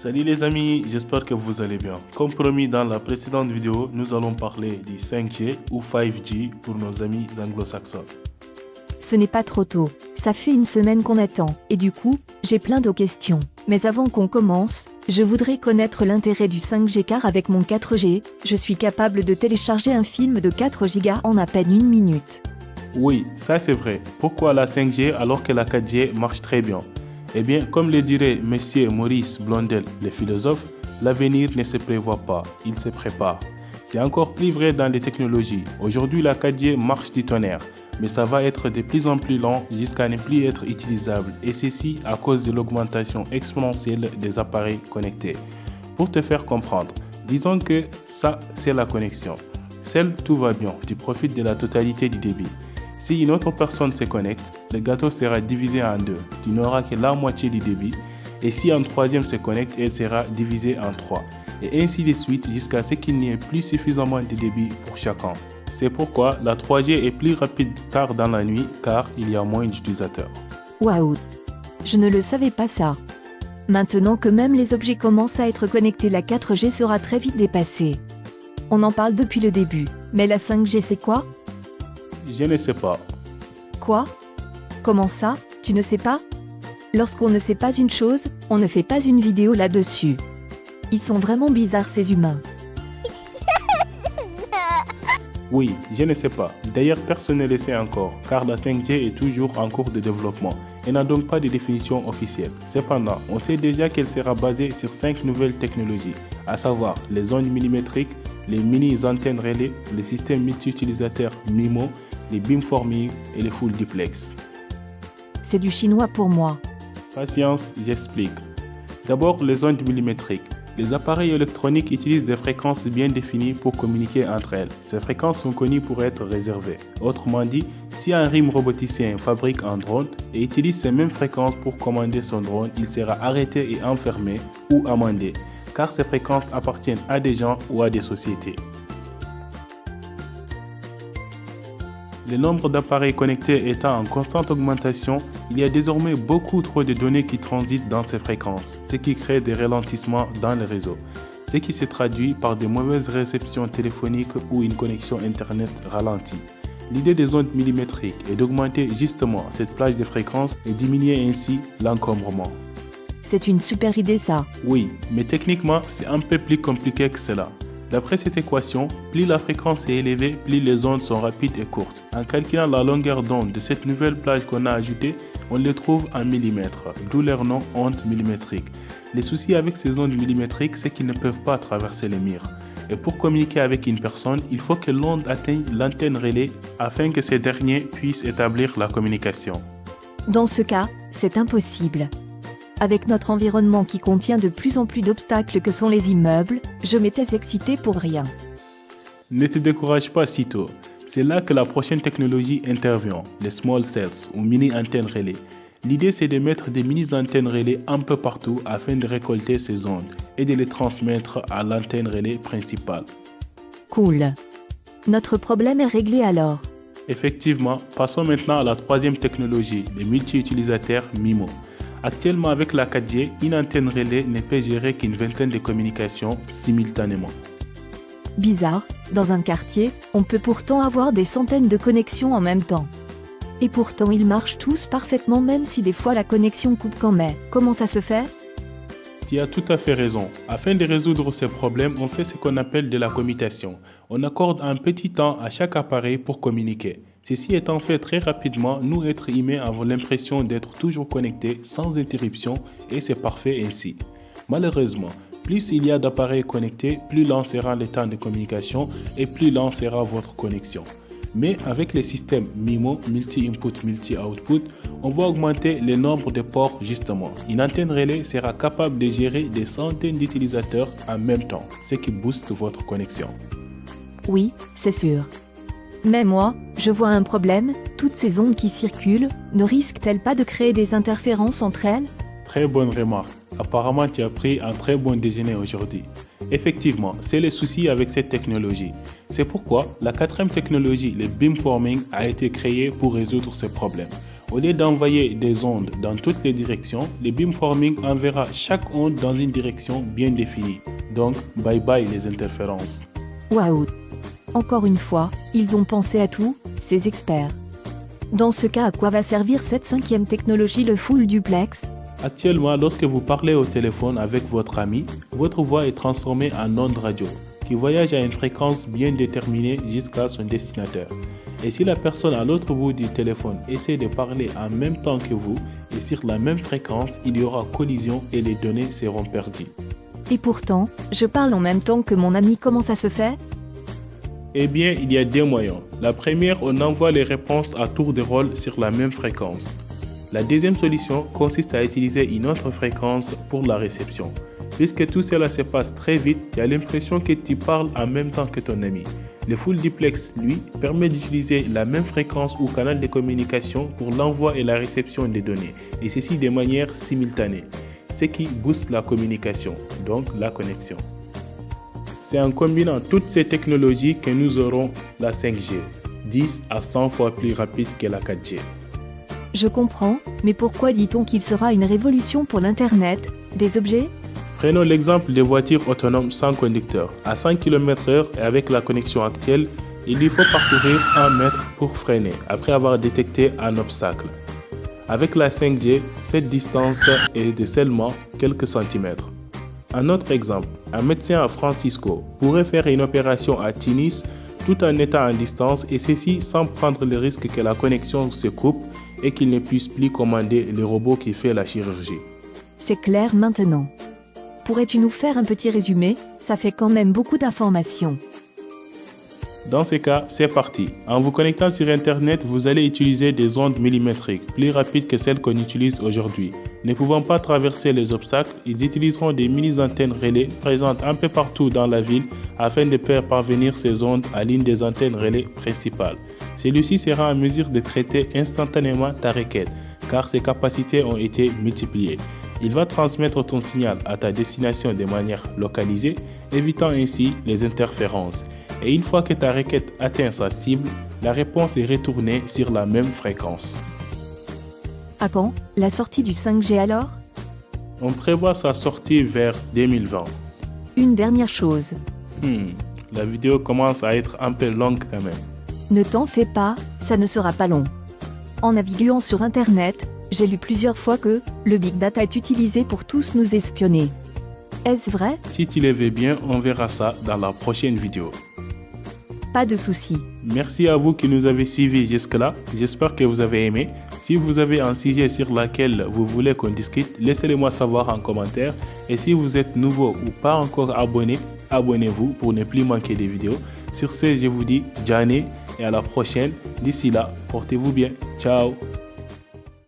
Salut les amis, j'espère que vous allez bien. Comme promis dans la précédente vidéo, nous allons parler du 5G ou 5G pour nos amis anglo-saxons. Ce n'est pas trop tôt, ça fait une semaine qu'on attend, et du coup, j'ai plein de questions. Mais avant qu'on commence, je voudrais connaître l'intérêt du 5G car avec mon 4G, je suis capable de télécharger un film de 4 Go en à peine une minute. Oui, ça c'est vrai. Pourquoi la 5G alors que la 4G marche très bien? Eh bien, comme le dirait Monsieur Maurice Blondel, le philosophe, l'avenir ne se prévoit pas, il se prépare. C'est encore plus vrai dans les technologies. Aujourd'hui, la 4G marche du tonnerre, mais ça va être de plus en plus lent jusqu'à ne plus être utilisable, et ceci à cause de l'augmentation exponentielle des appareils connectés. Pour te faire comprendre, disons que ça, c'est la connexion. Celle, tout va bien, tu profites de la totalité du débit. Si une autre personne se connecte, le gâteau sera divisé en deux. Tu n'auras que la moitié du débit. Et si un troisième se connecte, elle sera divisée en trois. Et ainsi de suite jusqu'à ce qu'il n'y ait plus suffisamment de débit pour chacun. C'est pourquoi la 3G est plus rapide tard dans la nuit car il y a moins d'utilisateurs. Waouh! Je ne le savais pas ça. Maintenant que même les objets commencent à être connectés, la 4G sera très vite dépassée. On en parle depuis le début. Mais la 5G c'est quoi? Je ne sais pas. Quoi? Comment ça, tu ne sais pas? Lorsqu'on ne sait pas une chose, on ne fait pas une vidéo là-dessus. Ils sont vraiment bizarres ces humains. Oui, je ne sais pas. D'ailleurs, personne ne le sait encore, car la 5G est toujours en cours de développement et n'a donc pas de définition officielle. Cependant, on sait déjà qu'elle sera basée sur 5 nouvelles technologies, à savoir les ondes millimétriques, les mini-antennes relais, les systèmes multi-utilisateurs MIMO, les beamforming et les full duplex. C'est du chinois pour moi. Patience, j'explique. D'abord, les ondes millimétriques. Les appareils électroniques utilisent des fréquences bien définies pour communiquer entre elles. Ces fréquences sont connues pour être réservées. Autrement dit, si un RIM roboticien fabrique un drone et utilise ces mêmes fréquences pour commander son drone, il sera arrêté et enfermé ou amendé, car ces fréquences appartiennent à des gens ou à des sociétés. Le nombre d'appareils connectés étant en constante augmentation, il y a désormais beaucoup trop de données qui transitent dans ces fréquences, ce qui crée des ralentissements dans le réseau, ce qui se traduit par de mauvaises réceptions téléphoniques ou une connexion Internet ralentie. L'idée des ondes millimétriques est d'augmenter justement cette plage de fréquences et diminuer ainsi l'encombrement. C'est une super idée ça. Oui, mais techniquement, c'est un peu plus compliqué que cela. D'après cette équation, plus la fréquence est élevée, plus les ondes sont rapides et courtes. En calculant la longueur d'onde de cette nouvelle plage qu'on a ajoutée, on les trouve en millimètres, d'où leur nom ondes millimétriques. Les soucis avec ces ondes millimétriques, c'est qu'ils ne peuvent pas traverser les murs. Et pour communiquer avec une personne, il faut que l'onde atteigne l'antenne relais afin que ces derniers puissent établir la communication. Dans ce cas, c'est impossible. Avec notre environnement qui contient de plus en plus d'obstacles que sont les immeubles, je m'étais excitée pour rien. Ne te décourage pas si tôt. C'est là que la prochaine technologie intervient, les small cells ou mini-antennes relais. L'idée c'est de mettre des mini-antennes relais un peu partout afin de récolter ces ondes et de les transmettre à l'antenne relais principale. Cool. Notre problème est réglé alors. Effectivement, passons maintenant à la troisième technologie, les multi-utilisateurs MIMO. Actuellement avec la 4G, une antenne relais ne peut gérer qu'une vingtaine de communications simultanément. Bizarre, dans un quartier, on peut pourtant avoir des centaines de connexions en même temps. Et pourtant ils marchent tous parfaitement même si des fois la connexion coupe quand même. Comment ça se fait? Tu as tout à fait raison. Afin de résoudre ces problèmes, on fait ce qu'on appelle de la commutation. On accorde un petit temps à chaque appareil pour communiquer. Ceci étant fait très rapidement, nous êtres humains avons l'impression d'être toujours connectés sans interruption et c'est parfait ainsi. Malheureusement, plus il y a d'appareils connectés, plus lent sera le temps de communication et plus lent sera votre connexion. Mais avec les systèmes MIMO, Multi-Input, Multi-Output, on va augmenter le nombre de ports justement. Une antenne relais sera capable de gérer des centaines d'utilisateurs en même temps, ce qui booste votre connexion. Oui, c'est sûr. Mais moi, je vois un problème, toutes ces ondes qui circulent, ne risquent-elles pas de créer des interférences entre elles? Très bonne remarque. Apparemment, tu as pris un très bon déjeuner aujourd'hui. Effectivement, c'est le souci avec cette technologie. C'est pourquoi la quatrième technologie, le beamforming, a été créée pour résoudre ce problème. Au lieu d'envoyer des ondes dans toutes les directions, le beamforming enverra chaque onde dans une direction bien définie. Donc, bye bye les interférences. Waouh! Encore une fois, ils ont pensé à tout, ces experts. Dans ce cas, à quoi va servir cette 5e technologie, le full duplex? Actuellement, lorsque vous parlez au téléphone avec votre ami, votre voix est transformée en onde radio, qui voyage à une fréquence bien déterminée jusqu'à son destinataire. Et si la personne à l'autre bout du téléphone essaie de parler en même temps que vous et sur la même fréquence, il y aura collision et les données seront perdues. Et pourtant, je parle en même temps que mon ami, comment ça se fait? Eh bien, il y a deux moyens. La première, on envoie les réponses à tour de rôle sur la même fréquence. La deuxième solution consiste à utiliser une autre fréquence pour la réception. Puisque tout cela se passe très vite, tu as l'impression que tu parles en même temps que ton ami. Le full duplex, lui, permet d'utiliser la même fréquence ou canal de communication pour l'envoi et la réception des données, et ceci de manière simultanée, ce qui booste la communication, donc la connexion. C'est en combinant toutes ces technologies que nous aurons la 5G, 10 à 100 fois plus rapide que la 4G. Je comprends, mais pourquoi dit-on qu'il sera une révolution pour l'Internet des objets? Prenons l'exemple des voitures autonomes sans conducteur. À 100 km/h et avec la connexion actuelle, il lui faut parcourir 1 mètre pour freiner après avoir détecté un obstacle. Avec la 5G, cette distance est de seulement quelques centimètres. Un autre exemple, un médecin à Francisco pourrait faire une opération à Tunis tout en étant en distance et ceci sans prendre le risque que la connexion se coupe et qu'il ne puisse plus commander le robot qui fait la chirurgie. C'est clair maintenant. Pourrais-tu nous faire un petit résumé? Ça fait quand même beaucoup d'informations. Dans ce cas, c'est parti. En vous connectant sur Internet, vous allez utiliser des ondes millimétriques, plus rapides que celles qu'on utilise aujourd'hui. Ne pouvant pas traverser les obstacles, ils utiliseront des mini-antennes relais présentes un peu partout dans la ville afin de faire parvenir ces ondes à l'une des antennes relais principales. Celui-ci sera en mesure de traiter instantanément ta requête, car ses capacités ont été multipliées. Il va transmettre ton signal à ta destination de manière localisée, évitant ainsi les interférences. Et une fois que ta requête atteint sa cible, la réponse est retournée sur la même fréquence. À quand la sortie du 5G alors? On prévoit sa sortie vers 2020. Une dernière chose. La vidéo commence à être un peu longue quand même. Ne t'en fais pas, ça ne sera pas long. En naviguant sur Internet, j'ai lu plusieurs fois que le Big Data est utilisé pour tous nous espionner. Est-ce vrai? Si tu le veux bien, on verra ça dans la prochaine vidéo. Pas de souci. Merci à vous qui nous avez suivis jusque-là. J'espère que vous avez aimé. Si vous avez un sujet sur lequel vous voulez qu'on discute, laissez-le-moi savoir en commentaire. Et si vous êtes nouveau ou pas encore abonné, abonnez-vous pour ne plus manquer des vidéos. Sur ce, je vous dis Jane et à la prochaine. D'ici là, portez-vous bien. Ciao.